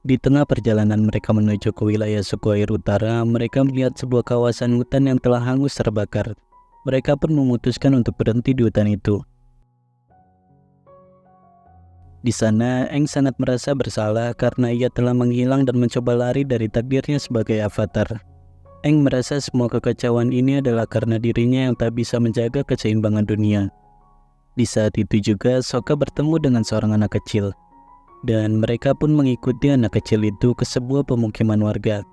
Di tengah perjalanan mereka menuju ke wilayah suku air utara, mereka melihat sebuah kawasan hutan yang telah hangus terbakar. Mereka pun memutuskan untuk berhenti di hutan itu. Di sana, Aang sangat merasa bersalah karena ia telah menghilang dan mencoba lari dari takdirnya sebagai avatar. Aang merasa semua kekacauan ini adalah karena dirinya yang tak bisa menjaga keseimbangan dunia. Di saat itu juga, Sokka bertemu dengan seorang anak kecil. Dan mereka pun mengikuti anak kecil itu ke sebuah pemukiman warga.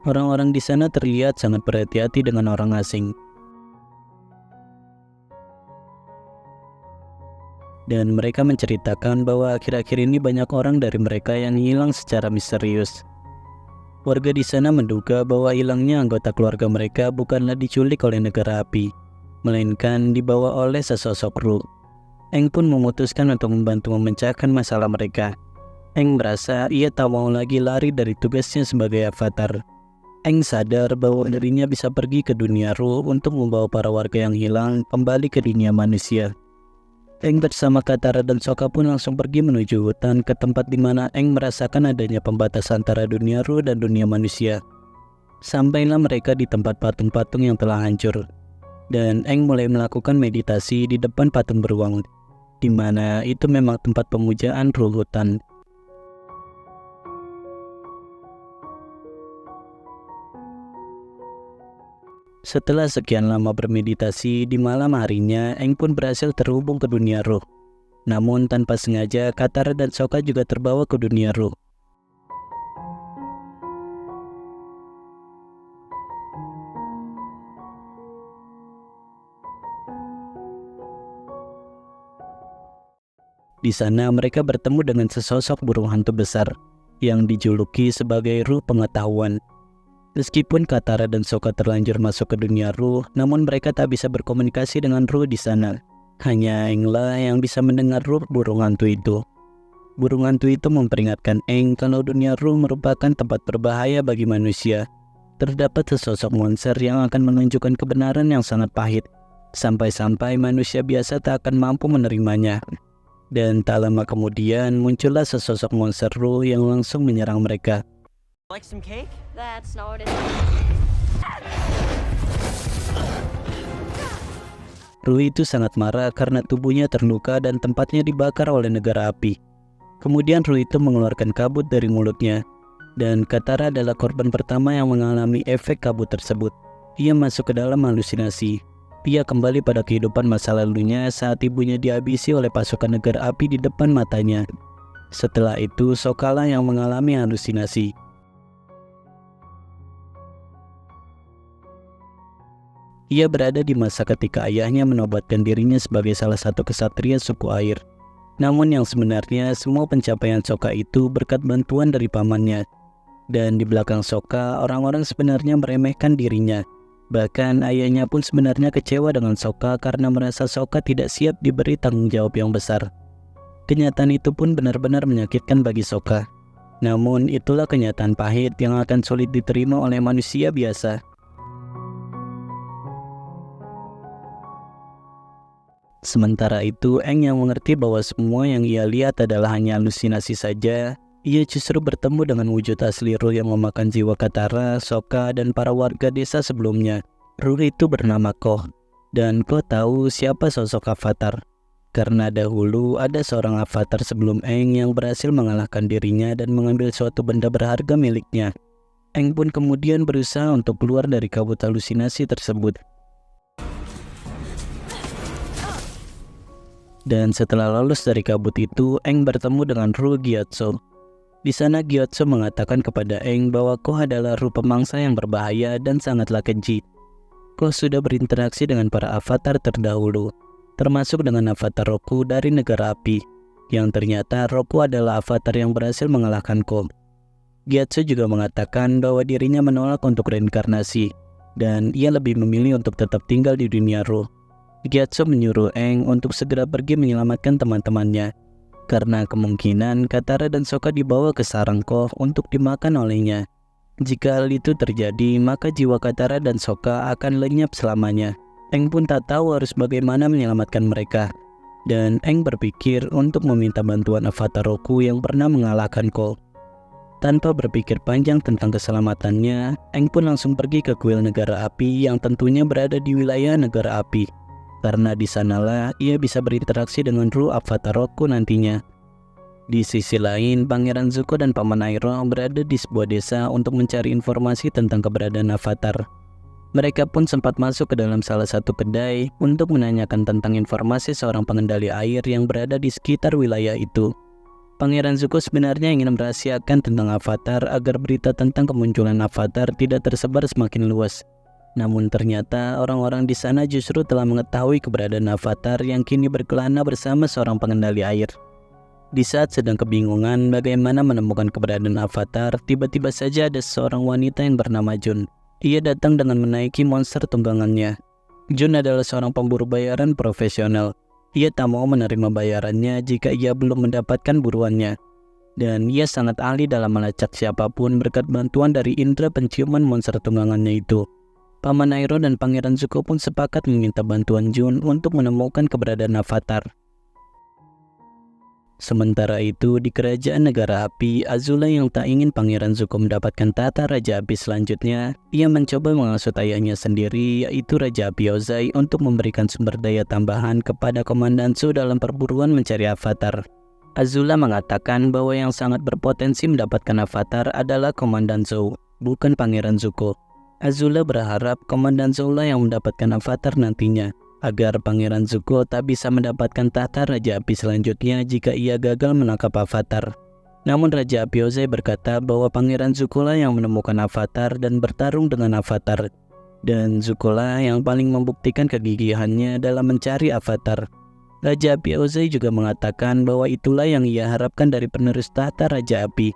Orang-orang di sana terlihat sangat berhati-hati dengan orang asing. Dan mereka menceritakan bahwa akhir-akhir ini banyak orang dari mereka yang hilang secara misterius. Warga di sana menduga bahwa hilangnya anggota keluarga mereka bukanlah diculik oleh negara api, melainkan dibawa oleh sesosok ruh. Aang pun memutuskan untuk membantu memecahkan masalah mereka. Aang merasa ia tak mau lagi lari dari tugasnya sebagai avatar. Aang sadar bahwa dirinya bisa pergi ke dunia ruh untuk membawa para warga yang hilang kembali ke dunia manusia. Aang bersama Katara dan Sokka pun langsung pergi menuju hutan ke tempat di mana Aang merasakan adanya pembatas antara dunia ruh dan dunia manusia. Sampailah mereka di tempat patung-patung yang telah hancur. Dan Aang mulai melakukan meditasi di depan patung beruang, di mana itu memang tempat pemujaan ruh hutan. Setelah sekian lama bermeditasi, di malam harinya Aang pun berhasil terhubung ke dunia ruh. Namun tanpa sengaja, Katara dan Sokka juga terbawa ke dunia ruh. Di sana mereka bertemu dengan sesosok burung hantu besar yang dijuluki sebagai ruh pengetahuan. Meskipun Katara dan Sokka terlanjur masuk ke dunia ruh, namun mereka tak bisa berkomunikasi dengan ruh di sana. Hanya Aanglah yang bisa mendengar ruh burung hantu itu. Burung hantu itu memperingatkan Aang kalau dunia ruh merupakan tempat berbahaya bagi manusia. Terdapat sesosok monster yang akan menunjukkan kebenaran yang sangat pahit, sampai-sampai manusia biasa tak akan mampu menerimanya. Dan tak lama kemudian muncullah sesosok monster ruh yang langsung menyerang mereka. Like some cake? That's not what it Ruh itu sangat marah karena tubuhnya terluka dan tempatnya dibakar oleh negara api. Kemudian ruh itu mengeluarkan kabut dari mulutnya. Dan Katara adalah korban pertama yang mengalami efek kabut tersebut. Ia masuk ke dalam halusinasi. Ia kembali pada kehidupan masa lalunya saat ibunya dihabisi oleh pasukan negara api di depan matanya. Setelah itu, Sokka lah yang mengalami halusinasi. Ia berada di masa ketika ayahnya menobatkan dirinya sebagai salah satu kesatria suku air. Namun yang sebenarnya semua pencapaian Sokka itu berkat bantuan dari pamannya. Dan di belakang Sokka, orang-orang sebenarnya meremehkan dirinya. Bahkan ayahnya pun sebenarnya kecewa dengan Sokka karena merasa Sokka tidak siap diberi tanggung jawab yang besar. Kenyataan itu pun benar-benar menyakitkan bagi Sokka. Namun itulah kenyataan pahit yang akan sulit diterima oleh manusia biasa. Sementara itu, Aang yang mengerti bahwa semua yang ia lihat adalah hanya halusinasi saja, ia justru bertemu dengan wujud asli ruh yang memakan jiwa Katara, Sokka, dan para warga desa sebelumnya. Ruh itu bernama Koh, dan Koh tahu siapa sosok avatar. Karena dahulu ada seorang avatar sebelum Aang yang berhasil mengalahkan dirinya dan mengambil suatu benda berharga miliknya. Aang pun kemudian berusaha untuk keluar dari kabut halusinasi tersebut. Dan setelah lolos dari kabut itu, Aang bertemu dengan ruh Gyatso. Di sana Gyatso mengatakan kepada Aang bahwa Koh adalah ruh pemangsa yang berbahaya dan sangatlah keji. Koh sudah berinteraksi dengan para avatar terdahulu, termasuk dengan avatar Roku dari negara api, yang ternyata Roku adalah avatar yang berhasil mengalahkan Koh. Gyatso juga mengatakan bahwa dirinya menolak untuk reinkarnasi, dan ia lebih memilih untuk tetap tinggal di dunia ruh. Gyatso menyuruh Aang untuk segera pergi menyelamatkan teman-temannya, karena kemungkinan Katara dan Sokka dibawa ke sarang Koh untuk dimakan olehnya. Jika hal itu terjadi, maka jiwa Katara dan Sokka akan lenyap selamanya. Aang pun tak tahu harus bagaimana menyelamatkan mereka. Dan Aang berpikir untuk meminta bantuan avatar Roku yang pernah mengalahkan Koh. Tanpa berpikir panjang tentang keselamatannya, Aang pun langsung pergi ke kuil negara api yang tentunya berada di wilayah negara api. Karena di sanalah ia bisa berinteraksi dengan ruh avatar Roku nantinya. Di sisi lain, Pangeran Zuko dan Paman Iroh berada di sebuah desa untuk mencari informasi tentang keberadaan avatar. Mereka pun sempat masuk ke dalam salah satu kedai untuk menanyakan tentang informasi seorang pengendali air yang berada di sekitar wilayah itu. Pangeran Zuko sebenarnya ingin merahasiakan tentang avatar agar berita tentang kemunculan avatar tidak tersebar semakin luas. Namun ternyata orang-orang di sana justru telah mengetahui keberadaan avatar yang kini berkelana bersama seorang pengendali air. Di saat sedang kebingungan bagaimana menemukan keberadaan avatar, tiba-tiba saja ada seorang wanita yang bernama Jun. Ia datang dengan menaiki monster tunggangannya. Jun adalah seorang pemburu bayaran profesional. Ia tak mau menerima bayarannya jika ia belum mendapatkan buruannya. Dan ia sangat ahli dalam melacak siapapun berkat bantuan dari indera penciuman monster tunggangannya itu. Paman Iroh dan Pangeran Zuko pun sepakat meminta bantuan Jun untuk menemukan keberadaan avatar. Sementara itu, di kerajaan negara api, Azula yang tak ingin Pangeran Zuko mendapatkan tahta Raja Api selanjutnya, ia mencoba menghasut ayahnya sendiri, yaitu Raja Api Ozai, untuk memberikan sumber daya tambahan kepada Komandan Zhou dalam perburuan mencari avatar. Azula mengatakan bahwa yang sangat berpotensi mendapatkan avatar adalah Komandan Zhou, bukan Pangeran Zuko. Azula berharap Komandan Zhou lah yang mendapatkan avatar nantinya, agar Pangeran Zuko tak bisa mendapatkan tahta Raja Api selanjutnya jika ia gagal menangkap avatar. Namun Raja Api Ozai berkata bahwa Pangeran Zuko lah yang menemukan avatar dan bertarung dengan avatar. Dan Zuko lah yang paling membuktikan kegigihannya dalam mencari avatar. Raja Api Ozai juga mengatakan bahwa itulah yang ia harapkan dari penerus tahta Raja Api,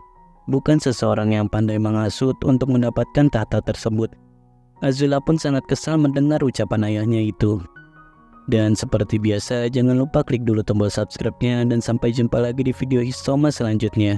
bukan seseorang yang pandai menghasut untuk mendapatkan tahta tersebut. Azula pun sangat kesal mendengar ucapan ayahnya itu. Dan seperti biasa, jangan lupa klik dulu tombol subscribe-nya dan sampai jumpa lagi di video Histoma selanjutnya.